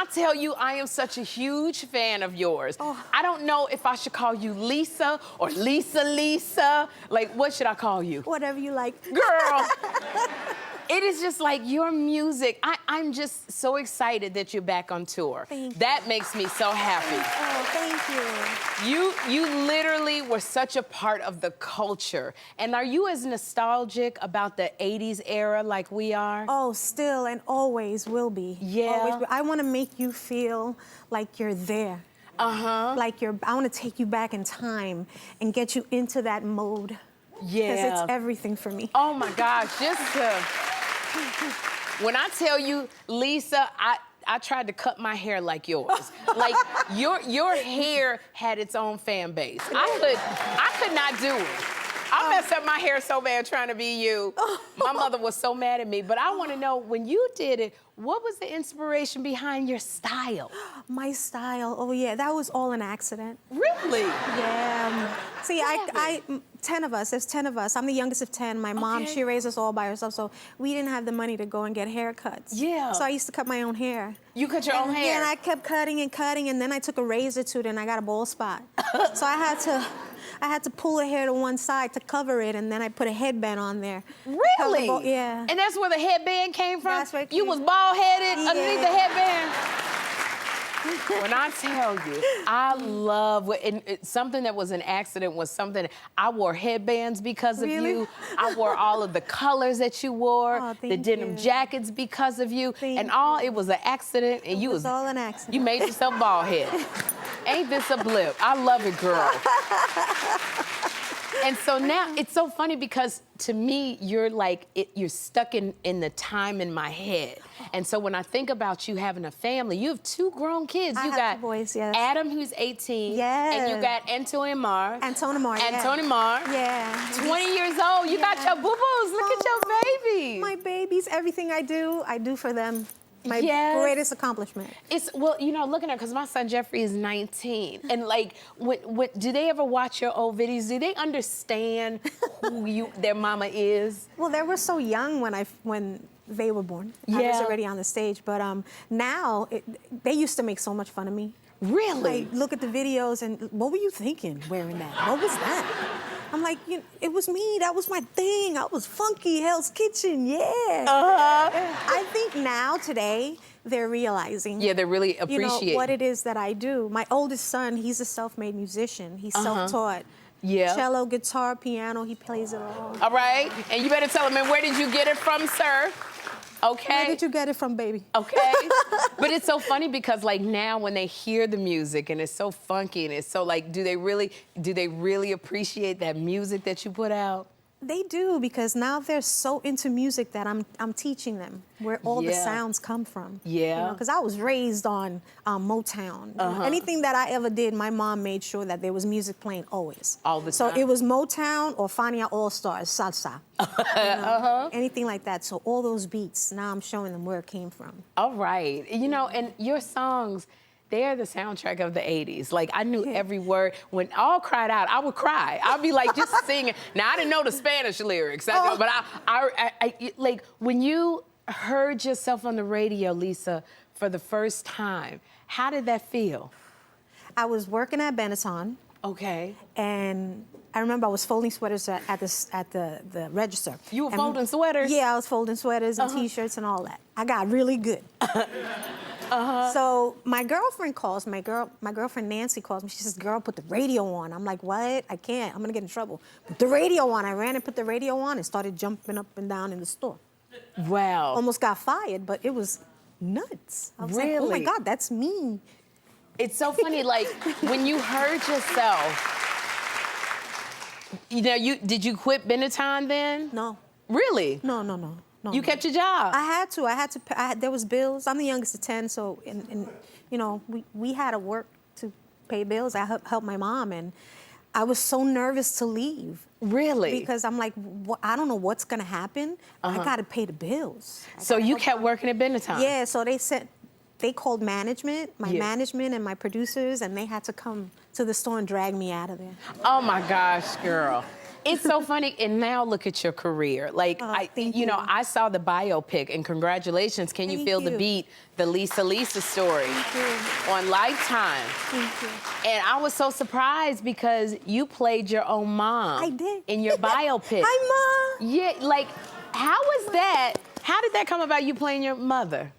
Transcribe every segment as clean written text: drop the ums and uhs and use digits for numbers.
tell you I am such a huge fan of yours, I don't know if I should call you Lisa or Lisa. Like, what should I call you? Whatever you like. Girl, it is just like your music. I'm just so excited that you're back on tour. Thank you. That makes me so happy. Oh, thank you. You literally were such a part of the culture. And are you as nostalgic about the 80s era like we are? Oh, still and always will be. Yeah. Always be. I want to make you feel like you're there. Like I want to take you back in time and get you into that mode. Yeah. Because it's everything for me. Oh my gosh, when I tell you, Lisa, I tried to cut my hair like yours. Like your hair had its own fan base. I could not do it. I messed up my hair so bad trying to be you. My mother was so mad at me. But I want to know, when you did it, what was the inspiration behind your style? My style, oh yeah, that was all an accident. Really? Yeah. See, 10 of us, there's 10 of us. I'm the youngest of 10. My mom, she raised us all by herself, so we didn't have the money to go and get haircuts. Yeah. So I used to cut my own hair. You cut your own hair? Yeah, and I kept cutting, and then I took a razor to it, and I got a bald spot. So I had to pull the hair to one side to cover it, and then I put a headband on there. Really? Yeah. And that's where the headband came from? That's where it You came was bald-headed underneath the headband? When I tell you, I love, something that was an accident was something, I wore headbands because of you. I wore all of the colors that you wore, the denim jackets because of you, and it was an accident, and it was all an accident. You made yourself bald-headed. Ain't this a blip? I love it, girl. And so now, it's so funny because to me, you're like, you're stuck in the time in my head. And so when I think about you having a family, you have 2 grown kids. I have 2 boys, yes. Adam, who's 18. Yes. And you got Antonimar. Antonimar, yeah. 20 years old. You got your boo-boos. Look at your babies. My babies, everything I do for them. My greatest accomplishment. Well, you know, looking at, because my son Jeffrey is 19, and like, do they ever watch your old videos? Do they understand who their mama is? Well, they were so young when they were born. I was already on the stage, but now they used to make so much fun of me. Really? Like, look at the videos and what were you thinking wearing that? What was that? I'm like, it was me. That was my thing. I was funky. Hell's Kitchen, yeah. I think now, today, they're realizing. Yeah, they really appreciate what it is that I do. My oldest son, he's a self-made musician. He's self-taught. Yeah. Cello, guitar, piano, he plays it all. All right. And you better tell him, and where did you get it from, sir? Okay. Where did you get it from, baby? Okay. But it's so funny because, like, now when they hear the music and it's so funky and it's so, like, do they really appreciate that music that you put out? They do, because now they're so into music that I'm teaching them where all the sounds come from. Yeah. Because I was raised on Motown. Anything that I ever did, my mom made sure that there was music playing always. All the time. So it was Motown or Fania All-Stars, salsa. Anything like that. So all those beats, now I'm showing them where it came from. All right. You know, and your songs, they are the soundtrack of the 80s. Like, I knew every word. When all cried out, I would cry. I'd be like, just singing. Now, I didn't know the Spanish lyrics, but I like, when you heard yourself on the radio, Lisa, for the first time, how did that feel? I was working at Benetton. Okay. And I remember I was folding sweaters at the register. You were folding sweaters? Yeah, I was folding sweaters and T-shirts and all that. I got really good. So my girlfriend calls, my girlfriend Nancy calls me. She says, girl, put the radio on. I'm like, what? I can't. I'm going to get in trouble. Put the radio on. I ran and put the radio on and started jumping up and down in the store. Wow. Almost got fired, but it was nuts. I was like, oh, my God, that's me. It's so funny, like, when you heard yourself, you know, did you quit Benetton then? No. Really? No. You kept your job? I had to. There was bills. I'm the youngest of 10, so you know, we had to work to pay bills. I helped my mom, and I was so nervous to leave. Really? Because I'm like, I don't know what's gonna happen. I gotta pay the bills. So you kept working at Benetton? Yeah. So they called management, my management and my producers, and they had to come to the store and drag me out of there. Oh my gosh, girl. It's so funny, and now look at your career. Like, you know, I saw the biopic, and congratulations. Can you feel the beat, the Lisa story on Lifetime? Thank you. And I was so surprised because you played your own mom. I did. In your biopic. Hi, Mom. Yeah, like, how was that? How did that come about, you playing your mother?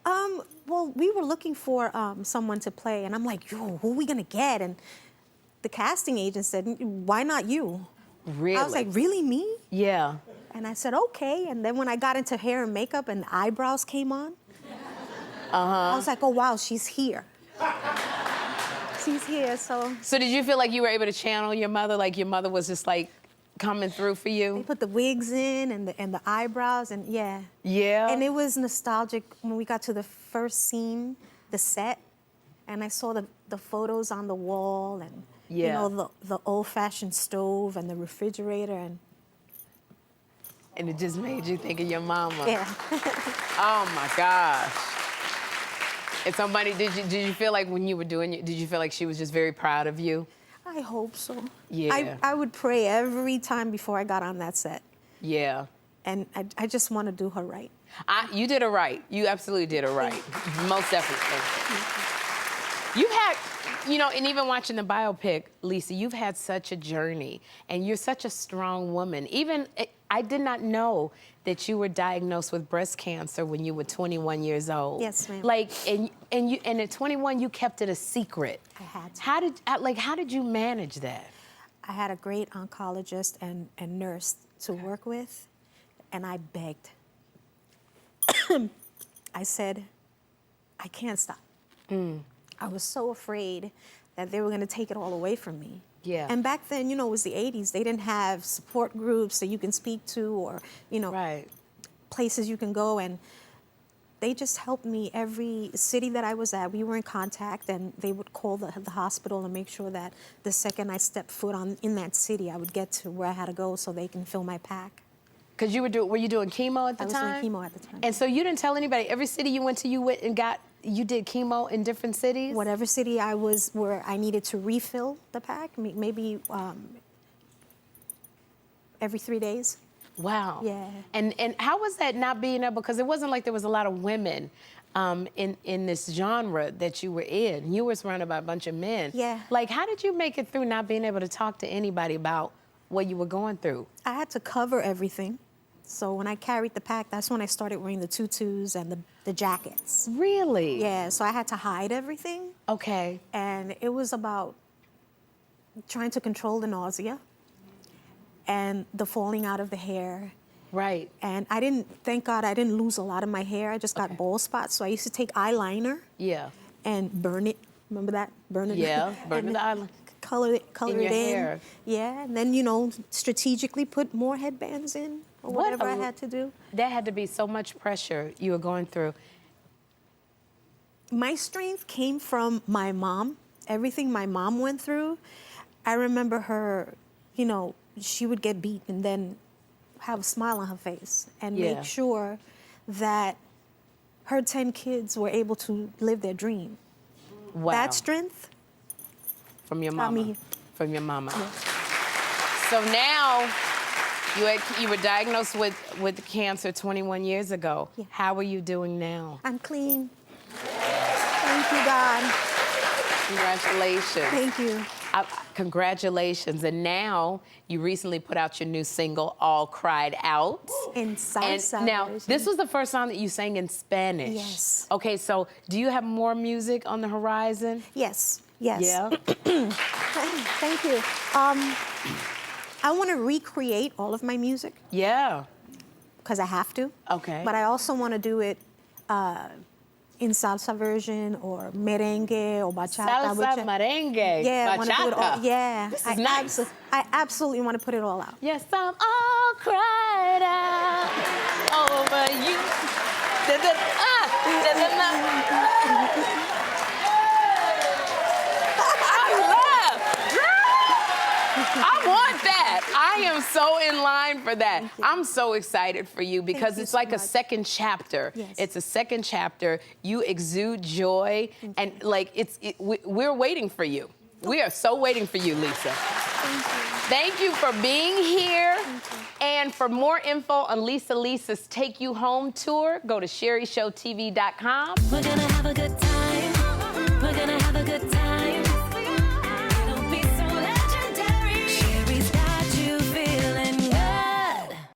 Well, we were looking for someone to play, and I'm like, yo, who are we gonna get? And the casting agent said, why not you? Really? I was like, really, me? Yeah. And I said, okay. And then when I got into hair and makeup and the eyebrows came on, I was like, oh, wow, she's here. She's here, so. So did you feel like you were able to channel your mother? Like your mother was just like coming through for you? They put the wigs in and the eyebrows and yeah. Yeah? And it was nostalgic when we got to the first scene, the set, and I saw the photos on the wall and you know, the old-fashioned stove and the refrigerator and it just made you think of your mama. Yeah. Oh my gosh. And somebody, did you feel like when you were doing it, did you feel like she was just very proud of you? I hope so. Yeah. I would pray every time before I got on that set. Yeah. And I just want to do her right. You did her right. You absolutely did her right. Most definitely. You had, you know, and even watching the biopic, Lisa, you've had such a journey, and you're such a strong woman. Even, I did not know that you were diagnosed with breast cancer when you were 21 years old. Yes, ma'am. Like, and at 21, you kept it a secret. I had to. How did you manage that? I had a great oncologist and nurse to work with, and I begged. I said, I can't stop. I was so afraid that they were going to take it all away from me. Yeah. And back then, you know, it was the 80s. They didn't have support groups that you can speak to or, you know, places you can go. And they just helped me. Every city that I was at, we were in contact, and they would call the hospital and make sure that the second I stepped foot in that city, I would get to where I had to go so they can fill my pack. Because were you doing chemo at the time? I was doing chemo at the time. And so you didn't tell anybody, every city you went to, you did chemo in different cities? Whatever city I was where I needed to refill the pack, maybe every 3 days. Wow. Yeah. And how was that not being able, because it wasn't like there was a lot of women in this genre that you were in. You were surrounded by a bunch of men. Yeah. Like, how did you make it through not being able to talk to anybody about what you were going through? I had to cover everything. So when I carried the pack, that's when I started wearing the tutus and the jackets. Really? Yeah, so I had to hide everything. Okay. And it was about trying to control the nausea and the falling out of the hair. Right. And thank God I didn't lose a lot of my hair. I just got bald spots. So I used to take eyeliner. Yeah. And burn it. Remember that? Burn it. Yeah, burn the eyeliner. Color it in. Your hair. Yeah, and then, you know, strategically put more headbands in or whatever I had to do. That had to be so much pressure you were going through. My strength came from my mom. Everything my mom went through, I remember her, you know, she would get beat and then have a smile on her face and make sure that her 10 kids were able to live their dream. Wow. That strength. From your mama. From your mama. Yeah. So now you were diagnosed with cancer 21 years ago. Yeah. How are you doing now? I'm clean. Thank you, God. Congratulations. Thank you. Congratulations. And now you recently put out your new single, All Cried Out. In salsa. Now, this was the first song that you sang in Spanish. Yes. Okay, so do you have more music on the horizon? Yes. Yes. Yeah? Thank you. I want to recreate all of my music. Yeah. Because I have to. Okay. But I also want to do it in salsa version or merengue or bachata. Salsa, merengue, yeah, bachata. I want to do it all. Yeah. This is nice. I absolutely want to put it all out. Yes, I'm all cried out over you. I want that. I am so in line for that. I'm so excited for you because it's like a second chapter. Yes. It's a second chapter. You exude joy, and like we're waiting for you. We are so waiting for you, Lisa. Thank you for being here. And for more info on Lisa's Take You Home tour, go to sherryshowtv.com. We're gonna have a good time.